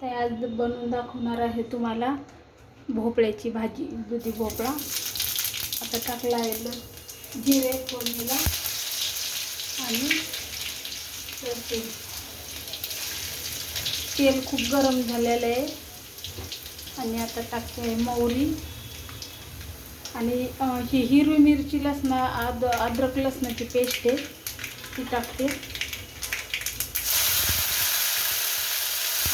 तर आज बनवून दाखवणार आहे तुम्हाला भोपळ्याची भाजी, दुधी भोपळा. आता टाकला आहे जिरे फोडणीला आणि तेल खूप गरम झालेलं आहे. आणि आता टाकते आहे मोहरी आणि ही हिरवी मिरची अद्रक लसणाची पेस्ट आहे ती टाकते.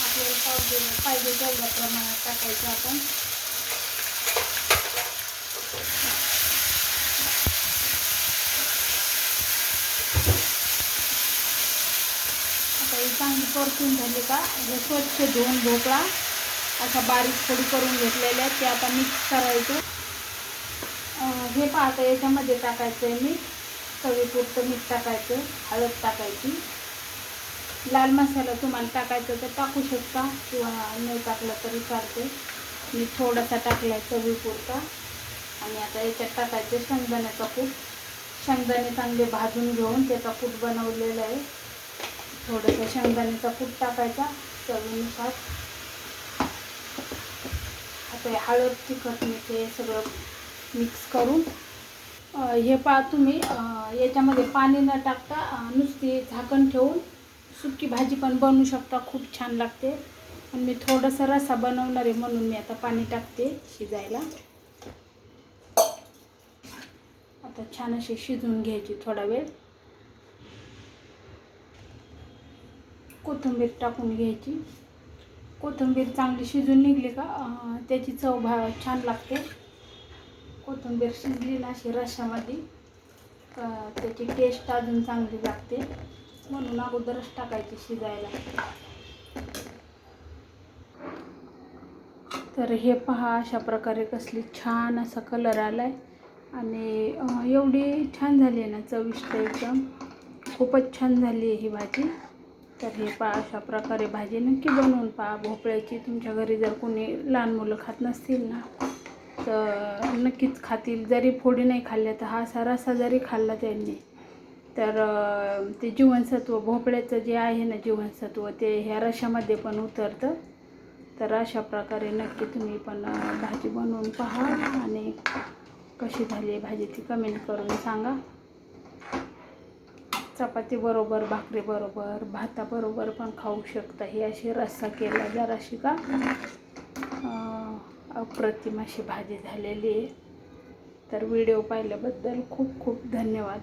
आपल्याला पाहिजे तेवढ्या प्रमाणात टाकायचं आपण. आता ही चांगली परतून झाली का हे स्वच्छ धुवून भोपळा असा बारीक फोडी करून घेतलेला आहे ते आता मिक्स करायचं. हे पाहता याच्यामध्ये टाकायचं आहे मीठ, चवीपुरतं मीठ टाकायचं, हळद टाकायची. लाल मसाला तुम्हाला टाकायचं तर टाकू शकता किंवा नाही टाकलं तरी चालते. मी थोडासा टाकला आहे चवीपुरता. आणि आता याच्यात टाकायचं शेंगदाण्याचा कूट. शेंगदाणे चांगले भाजून घेऊन त्याचा कूट बनवलेला आहे. थोडंसं शेंगदाण्याचा कूट टाकायचा चवीनुसार. आता हळद, तिखट, मीठ हे सगळं मिक्स करून हे पहा तुम्ही याच्यामध्ये पाणी न टाकता नुसती झाकण ठेवून सुकी भाजी पण बनवू शकता. खूप छान लागते. आणि मी थोडंसं रस्सा बनवणार आहे म्हणून मी आता पाणी टाकते शिजायला. आता छान अशी शिजवून घ्यायची थोडा वेळ. कोथिंबीर टाकून घ्यायची. कोथिंबीर चांगली शिजून निघली का त्याची चव छान लागते. कोथिंबीर शिजली ना अशी रश्श्यामध्ये त्याची टेस्ट अजून चांगली लागते म्हणून अगोदरच टाकायची शिजायला. तर हे पहा अशा प्रकारे कसली छान असा कलर आलाय आणि एवढी छान झाली आहे ना, चविष्ट एकदम. खूपच छान झाली आहे ही भाजी. तर हे पहा अशा प्रकारे भाजी नक्की बनवून पहा भोपळ्याची. तुमच्या घरी जर कोणी लहान मुलं खात नसतील ना तर नक्कीच खातील. जरी फोडी नाही खाल्ल्या तर हा असा रस्सा जरी खाल्ला त्यांनी तर ते जीवनसत्व भोपळ्याचं जे आहे ना जीवनसत्व ते ह्या रश्श्यामध्ये पण उतरतं. तर अशा प्रकारे नक्की तुम्ही पण भाजी बनवून पहा आणि कशी झाली भाजी ती कमेंट करून सांगा. चपाती बरोबर, भाकरी बरोबर, भाताबरोबर पण खाऊ शकता. ही अशी रस्सा केला जराशी का अप्रतिम अशी भाजी झालेली आहे. तर व्हिडिओ पाहिल्याबद्दल खूप खूप धन्यवाद.